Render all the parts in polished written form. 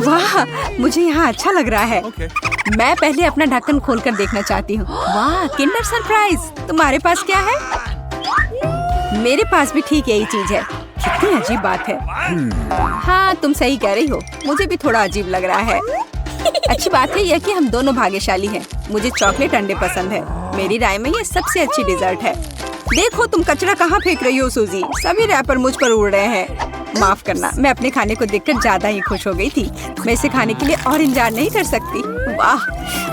वाह, मुझे यहाँ अच्छा लग रहा है। मैं पहले अपना ढक्कन खोलकर देखना चाहती हूँ। वाह, किंडर सरप्राइज। तुम्हारे पास क्या है? मेरे पास भी ठीक यही चीज है। कितनी अजीब बात है। हाँ, तुम सही कह रही हो, मुझे भी थोड़ा अजीब लग रहा है। अच्छी बात है यह कि हम दोनों भाग्यशाली हैं। मुझे चॉकलेट अंडे पसंद है। मेरी राय में ये सबसे अच्छी डिजर्ट है। देखो तुम कचरा कहाँ फेंक रही हो सूजी। सभी रैपर मुझ पर उड़ रहे हैं। माफ करना, मैं अपने खाने को देखकर ज्यादा ही खुश हो गई थी। मैं इसे खाने के लिए और इंतजार नहीं कर सकती। वाह,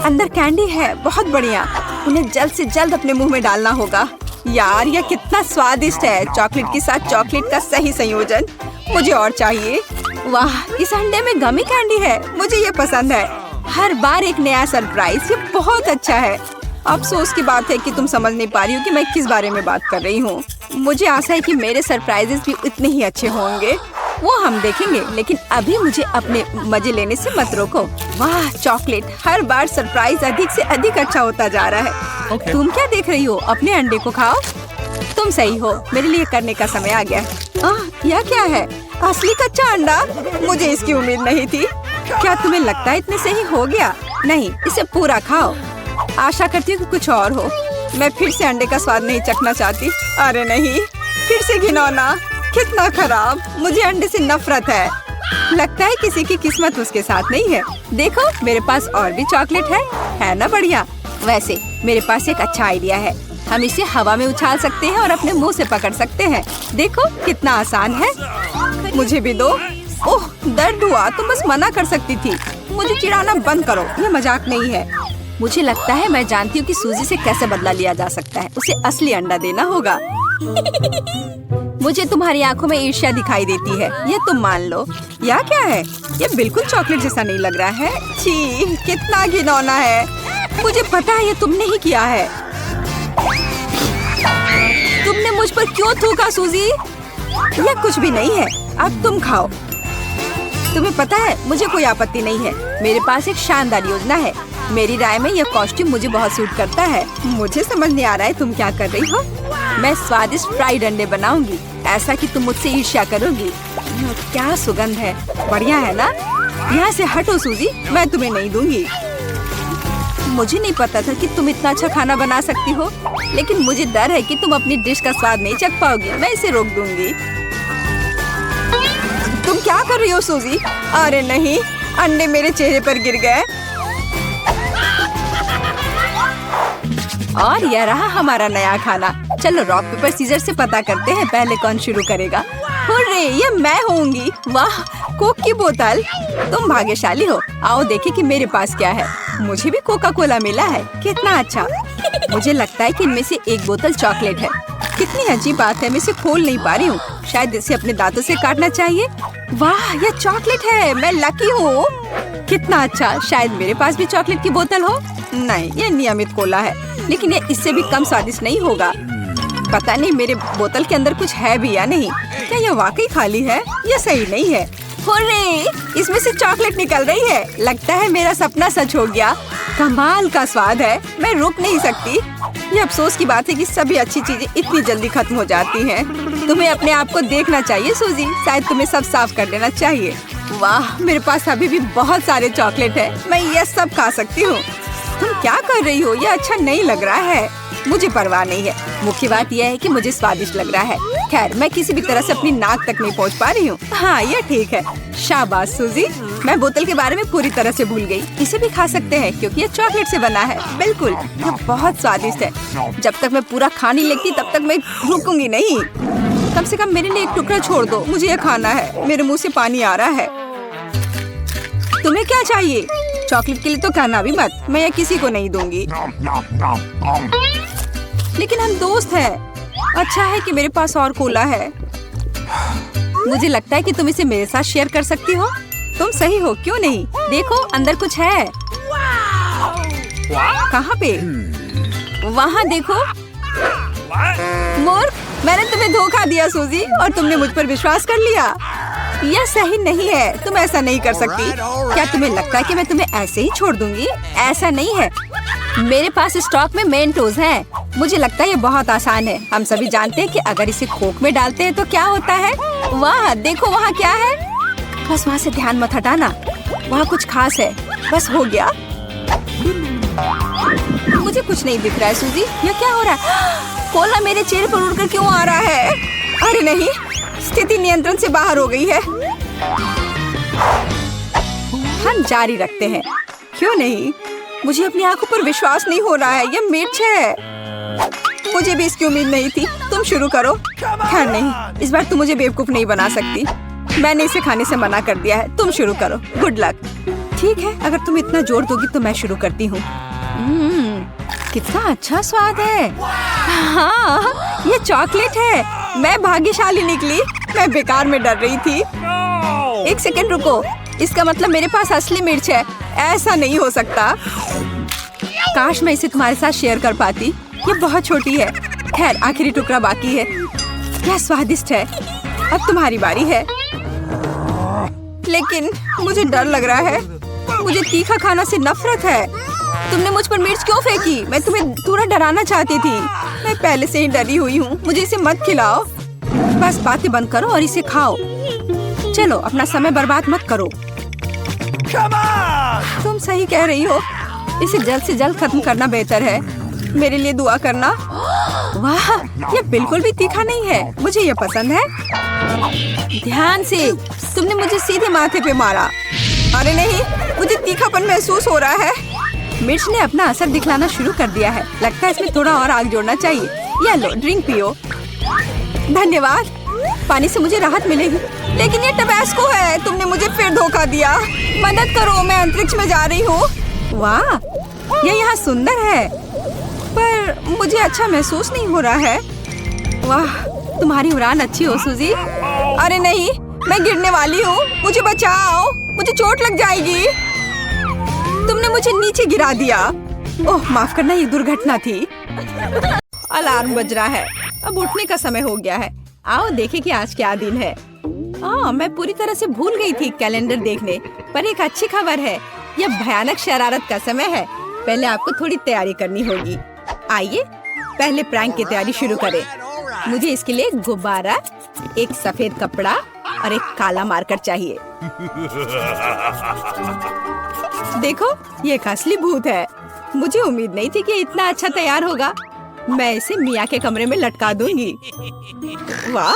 अंदर कैंडी है, बहुत बढ़िया। उन्हें जल्द से जल्द अपने मुंह में डालना होगा। यार, यह कितना स्वादिष्ट है। चॉकलेट के साथ चॉकलेट का सही संयोजन। मुझे और चाहिए। वाह, इस अंडे में गमी कैंडी है। मुझे ये पसंद है। हर बार एक नया सरप्राइज। ये बहुत अच्छा है। अफसोस की बात है कि तुम समझ नहीं पा रही हो कि मैं किस बारे में बात कर रही हूँ। मुझे आशा है कि मेरे सरप्राइजेस भी उतने ही अच्छे होंगे। वो हम देखेंगे, लेकिन अभी मुझे अपने मजे लेने से मत रोको। वाह, चॉकलेट। हर बार सरप्राइज अधिक से अधिक अच्छा होता जा रहा है। तुम क्या देख रही हो? अपने अंडे को खाओ। तुम सही हो, मेरे लिए करने का समय आ गया। यह क्या है? असली कच्चा अंडा? मुझे इसकी उम्मीद नहीं थी। क्या तुम्हें लगता है इतने से ही हो गया? नहीं, इसे पूरा खाओ। आशा करती हूँ कि कुछ और हो। मैं फिर से अंडे का स्वाद नहीं चखना चाहती। अरे नहीं, फिर से घिनौना। कितना खराब। मुझे अंडे से नफरत है। लगता है किसी की किस्मत उसके साथ नहीं है। देखो, मेरे पास और भी चॉकलेट है ना बढ़िया। वैसे मेरे पास एक अच्छा आइडिया है। हम इसे हवा में उछाल सकते हैं और अपने मुंह से पकड़ सकते हैं। देखो कितना आसान है। मुझे भी दो। ओह, दर्द हुआ। तुम बस मना कर सकती थी। मुझे चिढ़ाना बंद करो, ये मजाक नहीं है। मुझे लगता है मैं जानती हूँ कि सूजी से कैसे बदला लिया जा सकता है। उसे असली अंडा देना होगा। मुझे तुम्हारी आंखों में ईर्ष्या दिखाई देती है, ये तुम मान लो। यह क्या है? ये बिल्कुल चॉकलेट जैसा नहीं लग रहा है। छी, कितना घिनौना है। मुझे पता है ये तुमने ही किया है। तुमने मुझ पर क्यों थूका सूजी? यह कुछ भी नहीं है। अब तुम खाओ। तुम्हें पता है, मुझे कोई आपत्ति नहीं है। मेरे पास एक शानदार योजना है। मेरी राय में यह कॉस्ट्यूम मुझे बहुत सूट करता है। मुझे समझ नहीं आ रहा है तुम क्या कर रही हो। मैं स्वादिष्ट फ्राइड अंडे बनाऊंगी, ऐसा कि तुम मुझसे ईर्ष्या करोगी। क्या सुगंध है। बढ़िया है ना? यहाँ से हटो सूजी, मैं तुम्हें नहीं दूंगी। मुझे नहीं पता था कि तुम इतना अच्छा खाना बना सकती हो, लेकिन मुझे डर है कि तुम अपनी डिश का स्वाद नहीं चख पाओगी। मैं इसे रोक दूंगी। तुम क्या कर रही हो सूजी? अरे नहीं, अंडे मेरे चेहरे पर गिर गए। और यह रहा हमारा नया खाना। चलो रॉक पेपर सीजर से पता करते हैं पहले कौन शुरू करेगा। हुर्रे, ये मैं होंगी। वाह, कोक की बोतल। तुम भाग्यशाली हो। आओ देखें कि मेरे पास क्या है। मुझे भी कोका कोला मिला है। कितना अच्छा। मुझे लगता है कि इनमें से एक बोतल चॉकलेट है। कितनी अजीब बात है, मैं इसे खोल नहीं पा रही हूँ। शायद इसे अपने दांतों से काटना चाहिए। वाह, यह चॉकलेट है। मैं लकी हूँ। कितना अच्छा। शायद मेरे पास भी चॉकलेट की बोतल हो। नहीं, यह नियमित कोला है, लेकिन ये इससे भी कम स्वादिष्ट नहीं होगा। पता नहीं मेरे बोतल के अंदर कुछ है भी या नहीं। क्या यह वाकई खाली है? यह सही नहीं है। हुर्रे, इसमें से चॉकलेट निकल रही है। लगता है मेरा सपना सच हो गया। कमाल का स्वाद है। मैं रुक नहीं सकती। ये अफसोस की बात है कि सभी अच्छी चीजें इतनी जल्दी खत्म हो जाती हैं। तुम्हें अपने आप को देखना चाहिए सूजी। शायद तुम्हें सब साफ कर देना चाहिए। वाह, मेरे पास अभी भी बहुत सारे चॉकलेट है। मैं ये सब खा सकती हूँ। तुम क्या कर रही हो? ये अच्छा नहीं लग रहा है। मुझे परवाह नहीं है। मुख्य बात यह है कि मुझे स्वादिष्ट लग रहा है। खैर, मैं किसी भी तरह से अपनी नाक तक नहीं पहुंच पा रही हूँ। हाँ, ये ठीक है। शाबाश सूजी। मैं बोतल के बारे में पूरी तरह से भूल गई। इसे भी खा सकते हैं क्योंकि ये चॉकलेट से बना है। बिल्कुल, ये बहुत स्वादिष्ट है। जब तक मैं पूरा खा नहीं लेती तब तक मैं रुकूंगी नहीं। कम से कम मेरे लिए एक टुकड़ा छोड़ दो। मुझे ये खाना है। मेरे मुँह से पानी आ रहा है। तुम्हें क्या चाहिए? चॉकलेट के लिए तो कहना भी मत। मैं यह किसी को नहीं दूंगी। लेकिन हम दोस्त हैं। अच्छा है कि मेरे पास और कोला है। मुझे लगता है कि तुम इसे मेरे साथ शेयर कर सकती हो। तुम सही हो, क्यों नहीं? देखो, अंदर कुछ है। कहाँ पे? वहाँ देखो। मूर्ख, मैंने तुम्हें धोखा दिया सूजी, और तुमने मुझ पर विश्वास कर लिया। यह सही नहीं है। तुम ऐसा नहीं कर सकती। क्या तुम्हें लगता है कि मैं तुम्हें ऐसे ही छोड़ दूंगी? ऐसा नहीं है। मेरे पास स्टॉक में मेंटोस है। मुझे लगता है ये बहुत आसान है। हम सभी जानते हैं कि अगर इसे कोक में डालते हैं तो क्या होता है। वाह, देखो वहाँ क्या है। बस वहाँ से ध्यान मत हटाना, वहाँ कुछ खास है। बस हो गया। मुझे कुछ नहीं दिख रहा है सूजी, ये क्या हो रहा है? कोला मेरे चेहरे पर उड़कर क्यों आ रहा है? अरे नहीं, स्थिति नियंत्रण से बाहर हो गई है। हम जारी रखते हैं, क्यों नहीं? मुझे अपनी आंखों पर विश्वास नहीं हो रहा है, ये मिर्च है। मुझे भी इसकी उम्मीद नहीं थी। तुम शुरू करो। खैर नहीं, इस बार तुम मुझे बेवकूफ नहीं बना सकती। मैंने इसे खाने से मना कर दिया है। तुम शुरू करो। Good luck. ठीक है, अगर तुम इतना जोर दोगी तो मैं शुरू करती हूँ। कितना अच्छा स्वाद है। हाँ, ये चॉकलेट है। मैं भाग्यशाली निकली। मैं बेकार में डर रही थी। एक सेकंड रुको, इसका मतलब मेरे पास असली मिर्च है। ऐसा नहीं हो सकता। काश मैं इसे तुम्हारे साथ शेयर कर पाती। ये बहुत छोटी है। खैर, आखिरी टुकड़ा बाकी है। क्या स्वादिष्ट है। अब तुम्हारी बारी है। लेकिन मुझे डर लग रहा है। मुझे तीखा खाना से नफरत है। तुमने मुझ पर मिर्च क्यों फेंकी? मैं तुम्हें थोड़ा डराना चाहती थी। मैं पहले से ही डरी हुई हूँ। मुझे इसे मत खिलाओ। बस बातें बंद करो और इसे खाओ। चलो, अपना समय बर्बाद मत करो। तुम सही कह रही हो। इसे जल्द से जल्द खत्म करना बेहतर है। मेरे लिए दुआ करना। वाह, ये बिल्कुल भी तीखा नहीं है। मुझे ये पसंद है। ध्यान से। तुमने मुझे सीधे माथे पे मारा। अरे नहीं, मुझे तीखापन महसूस हो रहा है। मिर्च ने अपना असर दिखलाना शुरू कर दिया है। लगता है इसमें थोड़ा और आग जोड़ना चाहिए। ये लो, ड्रिंक पियो। धन्यवाद। पानी से मुझे राहत मिलेगी। लेकिन ये टबैस्को है। तुमने मुझे फिर धोखा दिया। मदद करो, मैं अंतरिक्ष में जा रही हूँ। वाह, ये यहाँ सुंदर है, पर मुझे अच्छा महसूस नहीं हो रहा है। वाह, तुम्हारी उड़ान अच्छी हो सूजी। अरे नहीं, मैं गिरने वाली हूँ। मुझे बचाओ, मुझे चोट लग जाएगी। तुमने मुझे नीचे गिरा दिया। ओह, माफ करना, ये दुर्घटना थी। अलार्म बज रहा है। अब उठने का समय हो गया है। आओ देखें कि आज क्या दिन है। मैं पूरी तरह से भूल गई थी कैलेंडर देखने। पर एक अच्छी खबर है, यह भयानक शरारत का समय है। पहले आपको थोड़ी तैयारी करनी होगी। आइए, पहले प्रैंक की तैयारी शुरू करें। मुझे इसके लिए एक गुब्बारा, एक सफेद कपड़ा और एक काला मार्कर चाहिए। देखो, ये एक असली भूत है। मुझे उम्मीद नहीं थी कि इतना अच्छा तैयार होगा। मैं इसे मिया के कमरे में लटका दूंगी। वाह,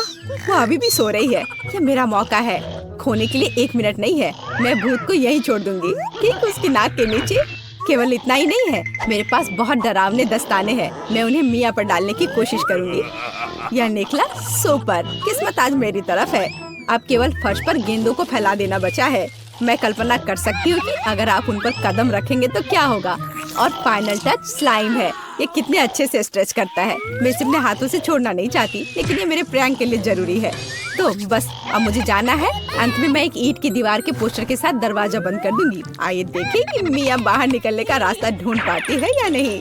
वो अभी भी सो रही है। ये मेरा मौका है। खोने के लिए 1 मिनट नहीं है। मैं भूत को यहीं छोड़ दूंगी, ठीक उसकी नाक के नीचे। केवल इतना ही नहीं है, मेरे पास बहुत डरावने दस्ताने हैं। मैं उन्हें मिया पर डालने की कोशिश करूंगी। यह निकला सुपर। किस्मत आज मेरी तरफ है। अब केवल फर्श पर गेंदों को फैला देना बचा है। मैं कल्पना कर सकती हूँ कि अगर आप उन पर कदम रखेंगे तो क्या होगा। और फाइनल टच स्लाइम है। ये कितने अच्छे से स्ट्रेच करता है। मैं इसे अपने हाथों से छोड़ना नहीं चाहती, लेकिन ये मेरे प्रैंक के लिए जरूरी है। तो बस अब मुझे जाना है। अंत में मैं एक ईंट की दीवार के पोस्टर के साथ दरवाजा बंद कर दूंगी। आइए देखें कि मिया बाहर निकलने का रास्ता ढूंढ पाती है या नहीं।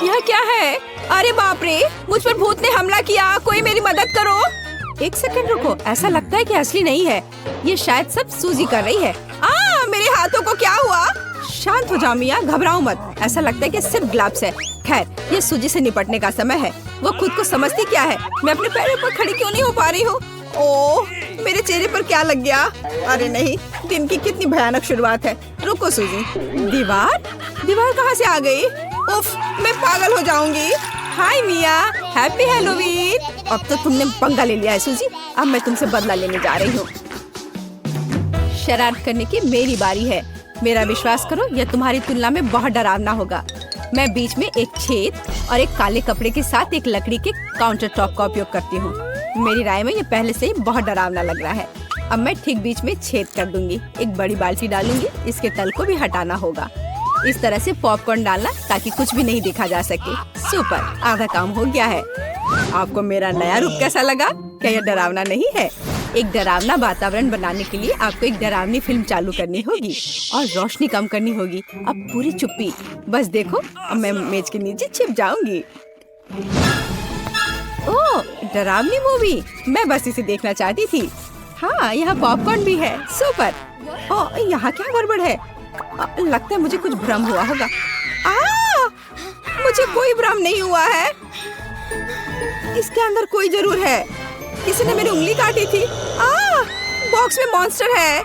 यह क्या है? अरे बाप रे, मुझ पर भूत ने हमला किया। कोई मेरी मदद करो। 1 सेकंड रुको, ऐसा लगता है कि असली नहीं है। ये शायद सब सूजी कर रही है। मेरे हाथों को क्या हुआ? शांत हो जाओ मिया, घबराओ मत। ऐसा लगता है कि सिर्फ ग्लव्स है। खैर, ये सूजी से निपटने का समय है। वो खुद को समझती क्या है? मैं अपने पैरों पर खड़ी क्यों नहीं हो पा रही हूँ? ओह, मेरे चेहरे पर क्या लग गया? अरे नहीं, दिन की कितनी भयानक शुरुआत है। रुको सूजी। दीवार कहाँ से आ गई? उफ, मैं पागल हो जाऊंगी। हाय मिया, हैप्पी हैलोवीन। अब तो तुमने पंगा ले लिया है सूजी। अब मैं तुमसे बदला लेने जा रही हूँ। शरारत करने की मेरी बारी है। मेरा विश्वास करो, यह तुम्हारी तुलना में बहुत डरावना होगा। मैं बीच में एक छेद और एक काले कपड़े के साथ एक लकड़ी के काउंटर टॉप का उपयोग करती हूँ। मेरी राय में ये पहले से ही बहुत डरावना लग रहा है। अब मैं ठीक बीच में छेद कर दूंगी। एक बड़ी बाल्टी डालूंगी। इसके तल को भी हटाना होगा। इस तरह से पॉपकॉर्न डालना ताकि कुछ भी नहीं देखा जा सके। सुपर, आधा काम हो गया है। आपको मेरा नया रूप कैसा लगा? क्या यह डरावना नहीं है? एक डरावना वातावरण बनाने के लिए आपको एक डरावनी फिल्म चालू करनी होगी और रोशनी कम करनी होगी। अब पूरी चुप्पी। बस देखो, अब मैं मेज के नीचे छिप जाऊंगी। ओह, डरावनी मूवी। मैं बस इसे देखना चाहती थी। हाँ, यहाँ पॉपकॉर्न भी है। सुपर। ओह, यहाँ क्या गड़बड़ है? लगता है मुझे कुछ भ्रम हुआ होगा। मुझे कोई भ्रम नहीं हुआ है। इसके अंदर कोई जरूर है। किसी ने मेरी उंगली काटी थी। बॉक्स में मॉन्स्टर है।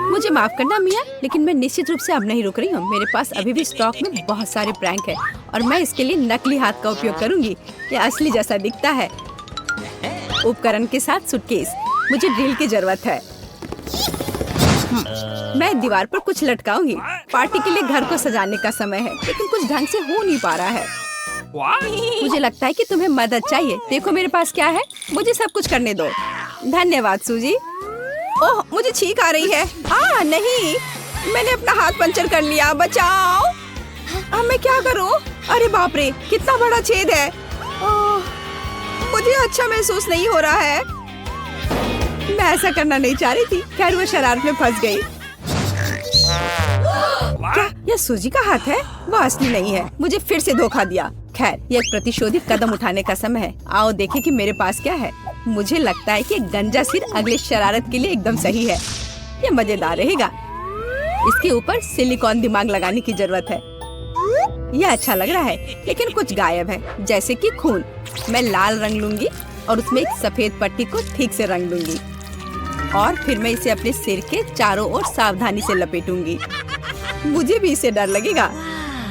मुझे माफ करना मिया, लेकिन मैं निश्चित रूप से अब नहीं रुक रही हूँ। मेरे पास अभी भी स्टॉक में बहुत सारे प्रैंक है और मैं इसके लिए नकली हाथ का उपयोग करूंगी। ये असली जैसा दिखता है। उपकरण के साथ सूटकेस। मुझे ड्रिल की जरूरत है। मैं दीवार पर कुछ लटकाऊंगी। पार्टी के लिए घर को सजाने का समय है, लेकिन कुछ ढंग से हो नहीं पा रहा है। मुझे लगता है कि तुम्हें मदद चाहिए। देखो मेरे पास क्या है, मुझे सब कुछ करने दो। धन्यवाद सूजी। ओह, मुझे छींक आ रही है। नहीं, मैंने अपना हाथ पंचर कर लिया। बचाओ। अब मैं क्या करूं? अरे बाप रे, कितना बड़ा छेद है। मुझे अच्छा महसूस नहीं हो रहा है। मैं ऐसा करना नहीं चाह रही थी। खैर वो शरारत में फंस गई। क्या यह सूजी का हाथ है? वो असली नहीं है। मुझे फिर से धोखा दिया। खैर, यह एक प्रतिशोधी कदम उठाने का समय है। आओ देखें कि मेरे पास क्या है। मुझे लगता है कि गंजा सिर अगले शरारत के लिए एकदम सही है। ये मजेदार रहेगा। इसके ऊपर सिलिकॉन दिमाग लगाने की जरूरत है। यह अच्छा लग रहा है, लेकिन कुछ गायब है, जैसे कि खून। मैं लाल रंग लूंगी और उसमें एक सफेद पट्टी को ठीक से रंग दूंगी और फिर मैं इसे अपने सिर के चारों ओर सावधानी से लपेटूंगी। मुझे भी इससे डर लगेगा।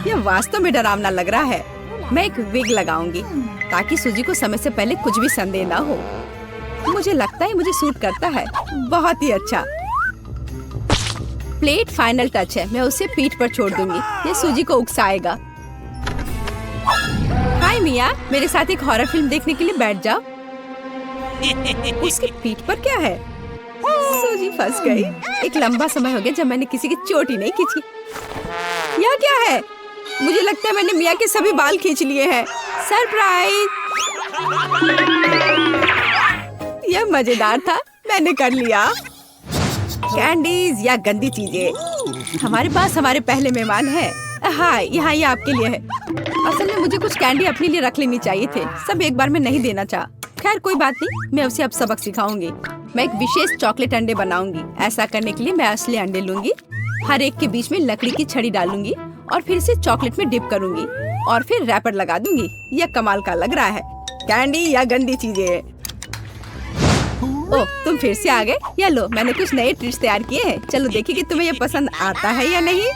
यह वास्तव में डरावना लग रहा है। मैं एक विग लगाऊंगी ताकि सूजी को समय से पहले कुछ भी संदेह ना हो। मुझे लगता है मुझे सूट करता है। बहुत ही अच्छा। प्लेट फाइनल टच है। मैं उसे पीठ पर छोड़ दूंगी। ये सूजी को उकसाएगा। हाय मिया, मेरे साथ एक हॉरर फिल्म देखने के लिए बैठ जाओ। उसकी पीठ पर क्या है? सूजी फंस गई। एक लंबा समय हो गया जब मैंने किसी की चोट ही नहीं खींची। यह क्या है? मुझे लगता है मैंने मिया के सभी बाल खींच लिए हैं। सरप्राइज! यह मजेदार था। मैंने कर लिया। कैंडीज या गंदी चीजें। हमारे पास हमारे पहले मेहमान है। हाँ, यहाँ ये आपके लिए है। असल में मुझे कुछ कैंडी अपने लिए रख लेनी चाहिए थे। सब एक बार में नहीं देना चाह। खैर कोई बात नहीं, मैं उसे अब सबक सिखाऊंगी। मैं एक विशेष चॉकलेट अंडे बनाऊंगी। ऐसा करने के लिए मैं असली अंडे लूंगी, हर एक के बीच में लकड़ी की छड़ी डालूंगी और फिर इसे चॉकलेट में डिप करूंगी और फिर रैपर लगा दूंगी। यह कमाल का लग रहा है। कैंडी या गंदी चीजें। ओह, तुम फिर से आ गए। या लो, मैंने कुछ नए ट्रिक्स तैयार किए हैं। चलो देखिए कि तुम्हें ये पसंद आता है या नहीं।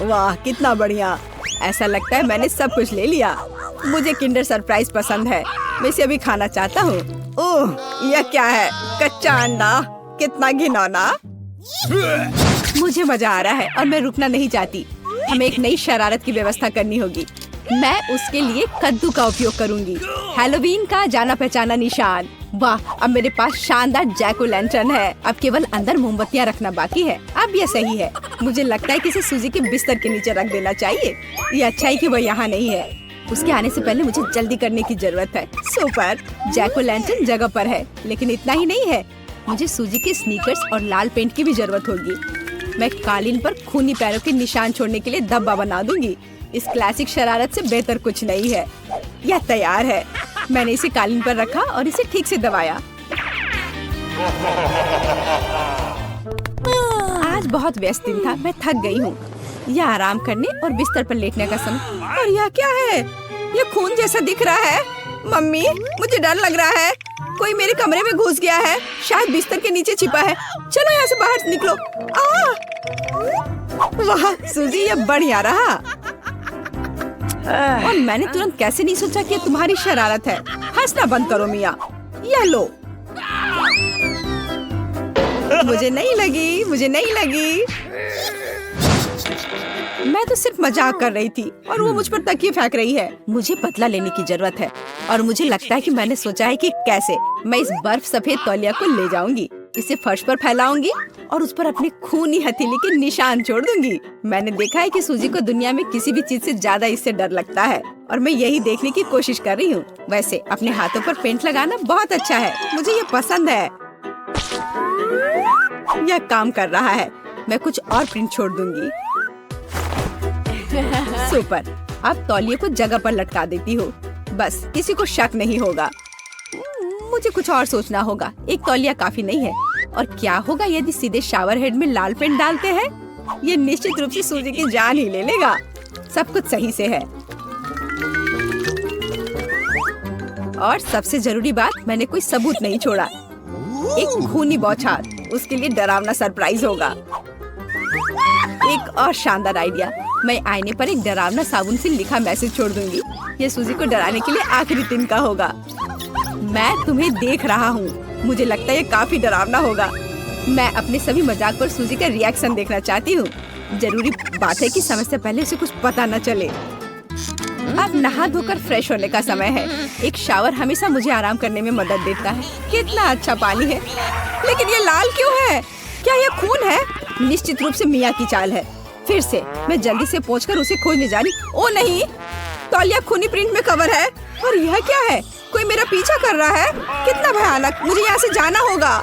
वाह, कितना बढ़िया। ऐसा लगता है मैंने सब कुछ ले लिया। मुझे किंडर सरप्राइज पसंद है। मैं इसे अभी खाना चाहता हूँ। ओह, यह क्या है? कच्चा अंडा। कितना घिनौना। मुझे मजा आ रहा है और मैं रुकना नहीं चाहती। हमें एक नई शरारत की व्यवस्था करनी होगी। मैं उसके लिए कद्दू का उपयोग करूंगी। हैलोवीन का जाना पहचाना निशान। वाह, अब मेरे पास शानदार जैक ओ लैंटर्न है। अब केवल अंदर मोमबत्तियां रखना बाकी है। अब यह सही है। मुझे लगता है कि इसे सूजी के बिस्तर के नीचे रख देना चाहिए। ये अच्छा है कि वह यहाँ नहीं है। उसके आने से पहले मुझे जल्दी करने की जरूरत है। सुपर! जैक ओ लैंटर्न जगह पर है, लेकिन इतना ही नहीं है। मुझे सूजी के स्नीकर्स और लाल पेंट की भी जरूरत होगी। मैं कालीन पर खूनी पैरों के निशान छोड़ने के लिए धब्बा बना दूंगी। इस क्लासिक शरारत से बेहतर कुछ नहीं है। यह तैयार है। मैंने इसे कालीन पर रखा और इसे ठीक से दबाया। आज बहुत व्यस्त दिन था। मैं थक गई हूँ। यह आराम करने और बिस्तर पर लेटने का समय। और यह क्या है? यह खून जैसा दिख रहा है। मम्मी, मुझे डर लग रहा है। कोई मेरे कमरे में घुस गया है। शायद बिस्तर के नीचे छिपा है। चलो यहाँ से बाहर निकलो। वाह सूजी, यह बढ़िया रहा। और मैंने तुरंत कैसे नहीं सोचा कि तुम्हारी शरारत है। हंसना बंद करो मिया। यह लो। मुझे नहीं लगी। मैं तो सिर्फ मजाक कर रही थी और वो मुझ पर तकिए फेंक रही है। मुझे बदला लेने की जरूरत है और मुझे लगता है कि मैंने सोचा है कि कैसे। मैं इस बर्फ सफेद तौलिया को ले जाऊंगी, इसे फर्श पर फैलाऊंगी और उस पर अपनी खूनी हथेली के निशान छोड़ दूंगी। मैंने देखा है कि सूजी को दुनिया में किसी भी चीज से ज्यादा इससे डर लगता है और मैं यही देखने की कोशिश कर रही हूँ। वैसे अपने हाथों पर पेंट लगाना बहुत अच्छा है। मुझे ये पसंद है। यह काम कर रहा है। मैं कुछ और प्रिंट छोड़ दूंगी। सुपर! अब तौलिए को जगह पर लटका देती हूँ। बस किसी को शक नहीं होगा। मुझे कुछ और सोचना होगा। एक तौलिया काफी नहीं है। और क्या होगा यदि सीधे शावर हेड में लाल पेंट डालते हैं? ये निश्चित रूप से सूजी की जान ही ले लेगा। सब कुछ सही से है। और सबसे जरूरी बात, मैंने कोई सबूत नहीं छोड़ा। एक खूनी बौछार, उसके लिए डरावना सरप्राइज होगा। एक और शानदार आइडिया, मैं आईने पर एक डरावना साबुन से लिखा मैसेज छोड़ दूंगी। ये सूजी को डराने के लिए आखिरी दिन का होगा। मैं तुम्हें देख रहा हूँ, मुझे लगता है ये काफी डरावना होगा। मैं अपने सभी मजाक पर सूजी का रिएक्शन देखना चाहती हूँ। जरूरी बात है कि समय से पहले उसे कुछ पता न चले। अब नहा धोकर फ्रेश होने का समय है। एक शावर हमेशा मुझे आराम करने में मदद देता है। कितना अच्छा पानी है, लेकिन ये लाल क्यों है? क्या ये खून है? निश्चित रूप से मिया की चाल है। फिर से मैं जल्दी से पहुंचकर उसे खोजने जा रही। ओ नहीं, तौलिया खूनी प्रिंट में कवर है। और यह क्या है? कोई मेरा पीछा कर रहा है। कितना भयानक, मुझे यहाँ से जाना होगा।